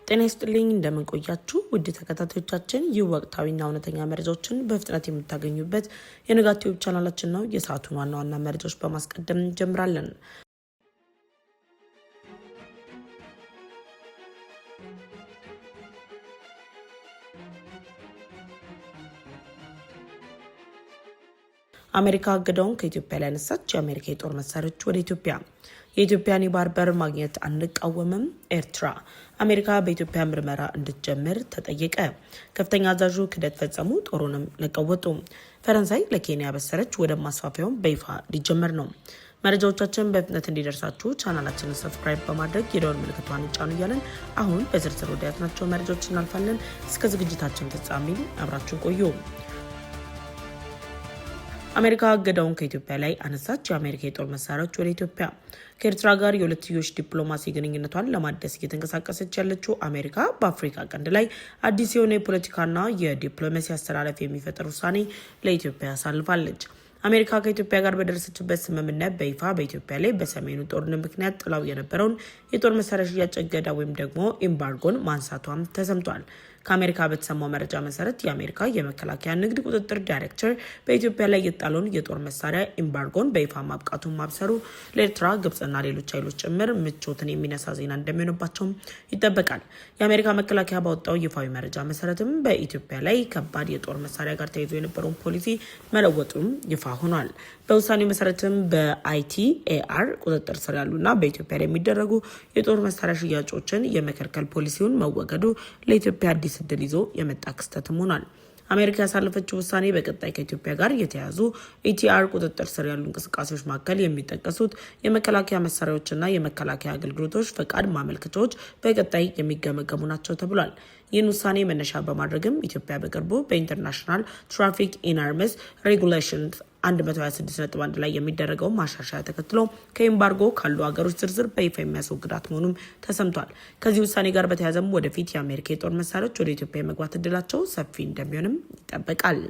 ጤና ይስጥልኝ እንደምን ቆያችሁ ውድ ተከታታዮቻችን ይህ ወቅታዊና እውነተኛ መረጃዎችን በፍጥነት የምታገኙበት የንጋት ዩቲዩብ ቻናላችን ነው። የሰዓቱን ዋና ዋና መረጃዎች በማስቀደም እንጀምራለን። አሜሪካ እገዳውን ከኢትዮጵያ ላይ ያነሳች። የአሜሪካ የጦር መሳሪያዎች ወደ ኢትዮጵያ። የኢትዮጵያን የባህር በር ማግኘት አንቃወምም። ኤርትራ አሜሪካ በኢትዮጵያ ምርመራ እንድትጀምር ተጠየቀ። ከፍተኛ አዛዡ ክህደት ፈጸሙ፣ ጦሩንም ለቀው ወጡ። ፈረንሳይ ለኬንያ በሰረች፣ ወደ ማስፋፊያውም በይፋ ሊጀመር ነው። መረጃዎቻችን በፍጥነት እንዲደርሳችሁ ቻናላችንን ሰብስክራይብ በማድረግ የደወል ምልክቷን ጫኑ እያለን አሁን በዝርዝር ወደ ያዝናቸው መረጃዎች እናልፋለን። እስከ ዝግጅታችን ፍጻሜ አብራችሁን ቆዩ። አሜሪካ እገዳውን ከኢትዮጵያ ላይ አነሳች። የአሜሪካ የጦር መሳሪያዎች ወደ ኢትዮጵያ። ከኤርትራ ጋር የሁለትዮሽ ዲፕሎማሲ ግንኙነቷን ለማደስ እየተንቀሳቀሰች ያለችው አሜሪካ በአፍሪካ ቀንድ ላይ አዲስ የሆነ የፖለቲካና የዲፕሎማሲ አስተላለፍ የሚፈጥር ውሳኔ ለኢትዮጵያ አሳልፋለች። አሜሪካ ከኢትዮጵያ ጋር በደረሰችበት ስምምነት በይፋ በኢትዮጵያ ላይ በሰሜኑ ጦርነት ምክንያት ጥላው የነበረውን የጦር መሳሪያ ሽያጭ እገዳ ወይም ደግሞ ኤምባርጎን ማንሳቷም ተሰምቷል። ከአሜሪካ በተሰማው መረጃ መሰረት የአሜሪካ የመከላከያ ንግድ ቁጥጥር ዳይሬክተር በኢትዮጵያ ላይ የጣለውን የጦር መሳሪያ ኤምባርጎን በይፋ ማብቃቱን ማብሰሩ ለኤርትራ፣ ግብጽና ሌሎች ኃይሎች ጭምር ምቾትን የሚነሳ ዜና እንደሚሆንባቸውም ይጠበቃል። የአሜሪካ መከላከያ ባወጣው ይፋዊ መረጃ መሰረትም በኢትዮጵያ ላይ ከባድ የጦር መሳሪያ ጋር ተይዞ የነበረውን ፖሊሲ መለወጡም ይፋ ሆኗል። በውሳኔው መሰረትም በአይቲኤአር ቁጥጥር ስር ያሉና በኢትዮጵያ ላይ የሚደረጉ የጦር መሳሪያ ሽያጮችን የመከልከል ፖሊሲውን መወገዱ ለኢትዮጵያ አዲስ እድል ይዞ የመጣ ክስተትም ሆኗል። አሜሪካ ያሳለፈችው ውሳኔ በቀጣይ ከኢትዮጵያ ጋር የተያዙ ኢቲአር ቁጥጥር ስር ያሉ እንቅስቃሴዎች መካከል የሚጠቀሱት የመከላከያ መሳሪያዎችና የመከላከያ አገልግሎቶች ፈቃድ ማመልከቻዎች በቀጣይ የሚገመገሙ ናቸው ተብሏል። ይህን ውሳኔ መነሻ በማድረግም ኢትዮጵያ በቅርቡ በኢንተርናሽናል ትራፊክ ኢን አርምስ ሬጉሌሽን 126.1 ላይ የሚደረገው ማሻሻያ ተከትሎ ከኤምባርጎ ካሉ ሀገሮች ዝርዝር በይፋ የሚያስወግዳት መሆኑም ተሰምቷል። ከዚህ ውሳኔ ጋር በተያያዘም ወደፊት የአሜሪካ የጦር መሳሪያዎች ወደ ኢትዮጵያ የመግባት እድላቸው ሰፊ እንደሚሆንም ይጠበቃል።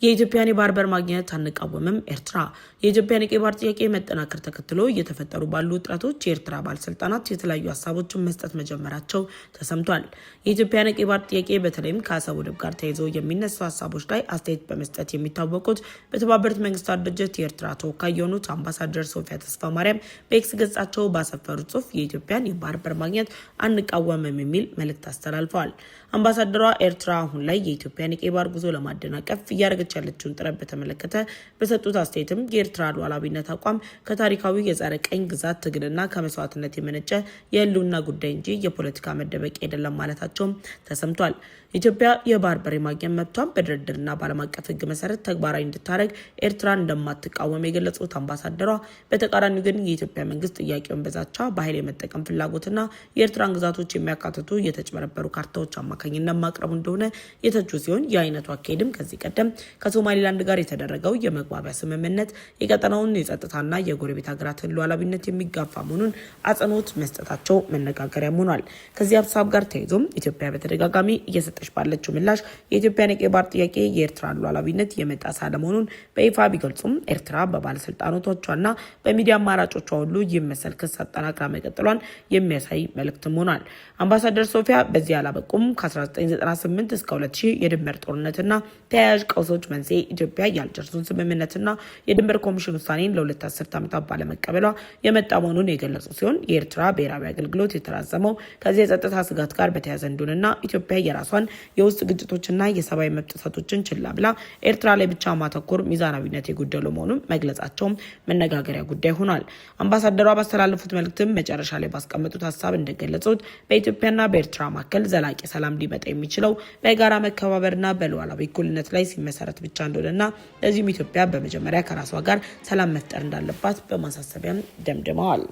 የኢትዮጵያን የባህር በር ማግኘት አንቃወምም። ኤርትራ የኢትዮጵያን የቀይ ባህር ጥያቄ መጠናከር ተከትሎ እየተፈጠሩ ባሉ ውጥረቶች የኤርትራ ባለስልጣናት የተለያዩ ሀሳቦችን መስጠት መጀመራቸው ተሰምቷል። የኢትዮጵያን የቀይ ባህር ጥያቄ በተለይም ከአሰብ ወደብ ጋር ተያይዘው የሚነሱ ሀሳቦች ላይ አስተያየት በመስጠት የሚታወቁት በተባበሩት መንግስታት ድርጅት የኤርትራ ተወካይ የሆኑት አምባሳደር ሶፊያ ተስፋ ማርያም በኤክስ ገጻቸው ባሰፈሩት ጽሑፍ የኢትዮጵያን የባህር በር ማግኘት አንቃወምም የሚል መልእክት አስተላልፈዋል። አምባሳደሯ ኤርትራ አሁን ላይ የኢትዮጵያን የቀይ ባህር ጉዞ ለማደናቀፍ እያደረገች ያለችውን ጥረት በተመለከተ በሰጡት አስተያየትም የኤርትራ ሉዓላዊነት አቋም ከታሪካዊ የጸረ ቀኝ ግዛት ትግልና ከመስዋዕትነት የመነጨ የህልውና ጉዳይ እንጂ የፖለቲካ መደበቂያ አይደለም ማለታቸውም ተሰምቷል። ኢትዮጵያ የባህር በር የማግኘት መብቷን በድርድርና በዓለም አቀፍ ህግ መሰረት ተግባራዊ እንድታደርግ ኤርትራ እንደማትቃወም የገለጹት አምባሳደሯ በተቃራኒው ግን የኢትዮጵያ መንግስት ጥያቄውን በዛቻ በኃይል የመጠቀም ፍላጎትና የኤርትራን ግዛቶች የሚያካትቱ የተጭበረበሩ ካርታዎች አማካኝነት ማቅረቡ እንደሆነ የተቹ ሲሆን የአይነቱ አካሄድም ከዚህ ቀደም ከሶማሊላንድ ጋር የተደረገው የመግባቢያ ስምምነት የቀጠናውን የጸጥታና የጎረቤት ሀገራትን ሉዓላዊነት የሚጋፋ መሆኑን አጽንኦት መስጠታቸው መነጋገሪያ ሆኗል። ከዚህ ሀሳብ ጋር ተያይዞም ኢትዮጵያ በተደጋጋሚ እየሰጠች ባለችው ምላሽ የኢትዮጵያን የቀይ ባህር ጥያቄ የኤርትራን ሉዓላዊነት የመጣስ አለመሆኑን በይፋ ቢገልጹም ኤርትራ በባለስልጣናቶቿና በሚዲያ አማራጮቿ ሁሉ ይህ መሰል ክስ አጠናክራ መቀጠሏን የሚያሳይ መልእክትም ሆኗል። አምባሳደር ሶፊያ በዚህ አላበቁም። ከ1998 እስከ 2000 የድንበር ጦርነትና ተያያዥ ቀውሶች መንስኤ ኢትዮጵያ የአልጀርሱን ስምምነትና የድንበር ኮሚሽን ውሳኔን ለሁለት አስርት ዓመታት ባለመቀበሏ የመጣ መሆኑን የገለጹ ሲሆን የኤርትራ ብሔራዊ አገልግሎት የተራዘመው ከዚህ የጸጥታ ስጋት ጋር በተያያዘ እንደሆነና ኢትዮጵያ የራሷን የውስጥ ግጭቶችና የሰብአዊ መብት ጥሰቶችን ችላ ብላ ኤርትራ ላይ ብቻ ማተኮር ሚዛናዊነት የጎደለው መሆኑን መግለጻቸውም መነጋገሪያ ጉዳይ ሆኗል። አምባሳደሯ ባስተላለፉት መልእክትም መጨረሻ ላይ ባስቀመጡት ሀሳብ እንደገለጹት በኢትዮጵያና በኤርትራ መካከል ዘላቂ ሰላም ሊመጣ የሚችለው በጋራ መከባበርና በሉዓላዊ እኩልነት ላይ ሲመሰረት ብቻ እንደሆነና ለዚህም ኢትዮጵያ በመጀመሪያ ከራሷ ጋር ሰላም መፍጠር እንዳለባት በማሳሰቢያም ደምድመዋል።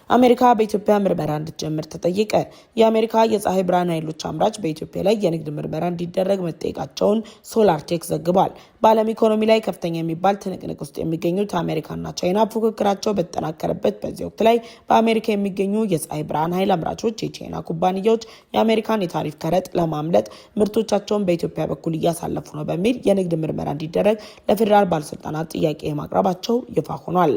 አሜሪካ በኢትዮጵያ ምርመራ እንድትጀምር ተጠየቀ። የአሜሪካ የፀሐይ ብርሃን ኃይሎች አምራች በኢትዮጵያ ላይ የንግድ ምርመራ እንዲደረግ መጠየቃቸውን ሶላርቴክ ዘግቧል። በዓለም ኢኮኖሚ ላይ ከፍተኛ የሚባል ትንቅንቅ ውስጥ የሚገኙት አሜሪካና ቻይና ፉክክራቸው በተጠናከረበት በዚህ ወቅት ላይ በአሜሪካ የሚገኙ የፀሐይ ብርሃን ኃይል አምራቾች የቻይና ኩባንያዎች የአሜሪካን የታሪፍ ቀረጥ ለማምለጥ ምርቶቻቸውን በኢትዮጵያ በኩል እያሳለፉ ነው በሚል የንግድ ምርመራ እንዲደረግ ለፌዴራል ባለስልጣናት ጥያቄ ማቅረባቸው ይፋ ሆኗል።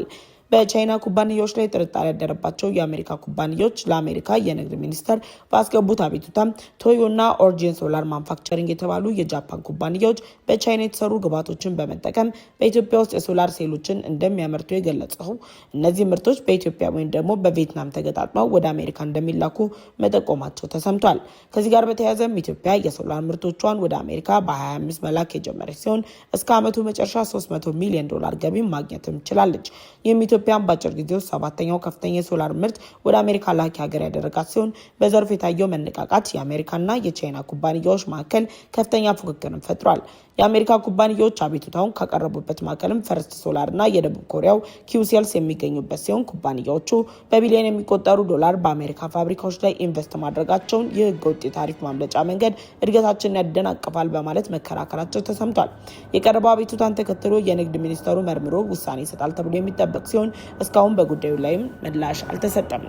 በቻይና ኩባንያዎች ላይ ጥርጣሬ ያደረባቸው የአሜሪካ ኩባንያዎች ለአሜሪካ የንግድ ሚኒስቴር ባስገቡት አቤቱታ ቶዮና ኦሪጂን ሶላር ማኑፋክቸሪንግ የተባሉ የጃፓን ኩባንያዎች በቻይና የተሰሩ ግብዓቶችን በመጠቀም በኢትዮጵያ ውስጥ የሶላር ሴሎችን እንደሚያመርቱ የገለጸው እነዚህ ምርቶች በኢትዮጵያ ወይም ደግሞ በቪየትናም ተገጣጥመው ወደ አሜሪካ እንደሚላኩ መጠቆማቸው ተሰምቷል። ከዚህ ጋር በተያያዘም ኢትዮጵያ የሶላር ምርቶቿን ወደ አሜሪካ በ2025 መላክ የጀመረች ሲሆን እስከ ዓመቱ መጨረሻ $300 ሚሊዮን ገቢ ማግኘትም ችላለች። ኢትዮጵያን በአጭር ጊዜ ውስጥ 7ኛው ከፍተኛ የሶላር ምርት ወደ አሜሪካ ላኪ ሀገር ያደረጋት ሲሆን በዘርፉ የታየው መነቃቃት የአሜሪካና የቻይና ኩባንያዎች መካከል ከፍተኛ ፉክክርን ፈጥሯል። የአሜሪካ ኩባንያዎች አቤቱታውን ካቀረቡበት መካከልም ፈርስት ሶላርና የደቡብ ኮሪያው ኪውሴልስ የሚገኙበት ሲሆን ኩባንያዎቹ በቢሊዮን የሚቆጠሩ ዶላር በአሜሪካ ፋብሪካዎች ላይ ኢንቨስት ማድረጋቸውን የህገወጥ የታሪፍ ማምለጫ መንገድ እድገታችንን ያደናቅፋል በማለት መከራከራቸው ተሰምቷል። የቀረበው አቤቱታን ተከትሎ የንግድ ሚኒስቴሩ መርምሮ ውሳኔ ይሰጣል ተብሎ የሚጠበቅ ሲሆን እስካሁን በጉዳዩ ላይም ምላሽ አልተሰጠም።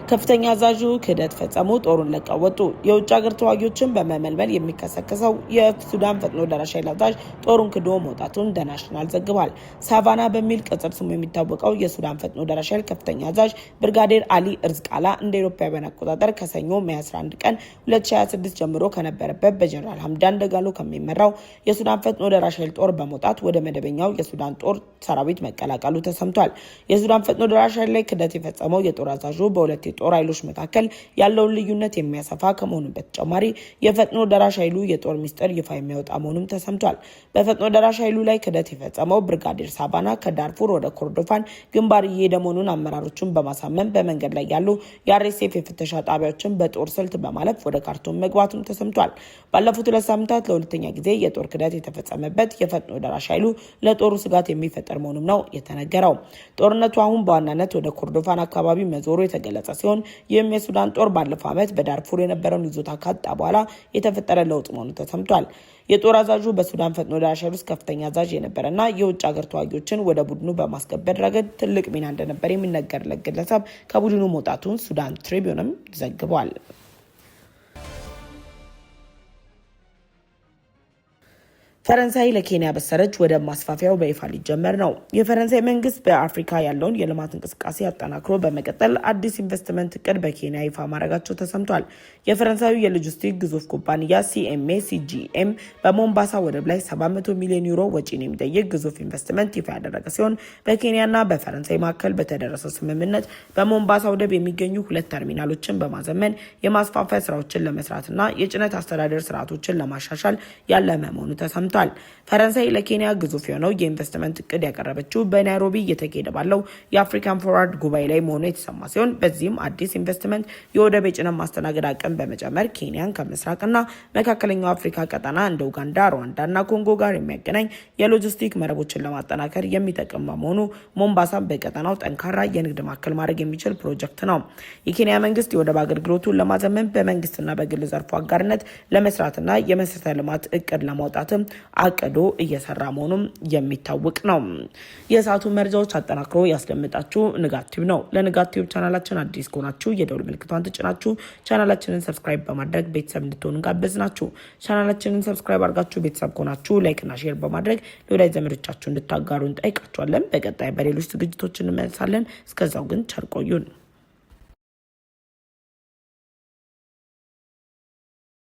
ከፍተኛ አዛዡ ክህደት ፈጸሙ፣ ጦሩን ለቀው ወጡ። የውጭ ሀገር ተዋጊዎችን በመመልመል የሚከሰከሰው የሱዳን ፈጥኖ ደራሽ ኃይል አዛዥ ጦሩን ክዶ መውጣቱን ደ ናሽናል ዘግቧል። ሳቫና በሚል ቅጽል ስሙ የሚታወቀው የሱዳን ፈጥኖ ደራሽ ኃይል ከፍተኛ አዛዥ ብርጋዴር አሊ እርዝቃላ እንደ አውሮፓውያን አቆጣጠር ከሰኞ ሜይ 11 ቀን 2026 ጀምሮ ከነበረበት በጀነራል ሐምዳን ደጋሎ ከሚመራው የሱዳን ፈጥኖ ደራሽ ኃይል ጦር በመውጣት ወደ መደበኛው የሱዳን ጦር ሰራዊት መቀላቀሉ ተሰምቷል። የሱዳን ፈጥኖ ደራሽ ኃይል ላይ ክህደት የፈጸመው የጦር አዛዡ በሁለት ጦር ኃይሎች መካከል ያለውን ልዩነት የሚያሰፋ ከመሆኑ በተጨማሪ የፈጥኖ ደራሽ ኃይሉ የጦር ሚስጥር ይፋ የሚያወጣ መሆኑም ተሰምቷል። በፈጥኖ ደራሽ ኃይሉ ላይ ክህደት የፈጸመው ብርጋዴር ሳቫና ከዳርፉር ወደ ኮርዶፋን ግንባር እየሄደ መሆኑን አመራሮቹን በማሳመን በመንገድ ላይ ያሉ የአርኤስኤፍ የፍተሻ ጣቢያዎችን በጦር ስልት በማለፍ ወደ ካርቱም መግባቱም ተሰምቷል። ባለፉት 2 ሳምንታት ለሁለተኛ ጊዜ የጦር ክህደት የተፈጸመበት የፈጥኖ ደራሽ ኃይሉ ለጦሩ ስጋት የሚፈጠር መሆኑም ነው የተነገረው። ጦርነቱ አሁን በዋናነት ወደ ኮርዶፋን አካባቢ መዞሩ የተገለጸ ሲሆን ይህም የሱዳን ጦር ባለፈው ዓመት በዳርፉር የነበረውን ይዞታ ካጣ በኋላ የተፈጠረ ለውጥ መሆኑ ተሰምቷል። የጦር አዛዡ በሱዳን ፈጥኖ ደራሽ ኃይል ውስጥ ከፍተኛ አዛዥ የነበረና የውጭ ሀገር ተዋጊዎችን ወደ ቡድኑ በማስገበር ረገድ ትልቅ ሚና እንደነበር የሚነገርለት ግለሰብ ከቡድኑ መውጣቱን ሱዳን ትሪቢዩንም ዘግቧል። ፈረንሳይ ለኬንያ በሰረች ወደብ ማስፋፊያው በይፋ ሊጀመር ነው። የፈረንሳይ መንግስት በአፍሪካ ያለውን የልማት እንቅስቃሴ አጠናክሮ በመቀጠል አዲስ ኢንቨስትመንት እቅድ በኬንያ ይፋ ማድረጋቸው ተሰምቷል። የፈረንሳዩ የሎጂስቲክ ግዙፍ ኩባንያ ሲጂኤም በሞምባሳ ወደብ ላይ 700 ሚሊዮን ዩሮ ወጪን የሚጠይቅ ግዙፍ ኢንቨስትመንት ይፋ ያደረገ ሲሆን በኬንያና በፈረንሳይ መካከል በተደረሰው ስምምነት በሞምባሳ ወደብ የሚገኙ 2 ተርሚናሎችን በማዘመን የማስፋፊያ ስራዎችን ለመስራትና የጭነት አስተዳደር ስርዓቶችን ለማሻሻል ያለመ መሆኑ ተሰምቷል። ፈረንሳይ ለኬንያ ግዙፍ የሆነው የኢንቨስትመንት እቅድ ያቀረበችው በናይሮቢ እየተካሄደ ባለው የአፍሪካን ፎርዋርድ ጉባኤ ላይ መሆኑ የተሰማ ሲሆን በዚህም አዲስ ኢንቨስትመንት የወደብ የጭነት ማስተናገድ አቅም በመጨመር ኬንያን ከምስራቅና መካከለኛው አፍሪካ ቀጠና እንደ ኡጋንዳ፣ ሩዋንዳና ኮንጎ ጋር የሚያገናኝ የሎጂስቲክ መረቦችን ለማጠናከር የሚጠቅም መሆኑ ሞምባሳን በቀጠናው ጠንካራ የንግድ ማዕከል ማድረግ የሚችል ፕሮጀክት ነው። የኬንያ መንግስት የወደብ አገልግሎቱን ለማዘመን በመንግስትና በግል ዘርፉ አጋርነት ለመስራትና የመሰረተ ልማት እቅድ ለማውጣትም አቅዶ እየሰራ መሆኑም የሚታወቅ ነው። የሰዓቱ መረጃዎች አጠናክሮ ያስደምጣችሁ ንጋት ቲዩብ ነው። ለንጋት ቲዩብ ቻናላችን አዲስ ከሆናችሁ የደውል ምልክቷን ተጭናችሁ ቻናላችንን ሰብስክራይብ በማድረግ ቤተሰብ እንድትሆኑ ጋበዝናችሁ። ቻናላችንን ሰብስክራይብ አድርጋችሁ ቤተሰብ ከሆናችሁ ላይክ እና ሼር በማድረግ ለወዳጅ ዘመዶቻችሁ እንድታጋሩ እንጠይቃችኋለን። በቀጣይ በሌሎች ዝግጅቶች እንመለሳለን። እስከዛው ግን ቸር ቆዩን።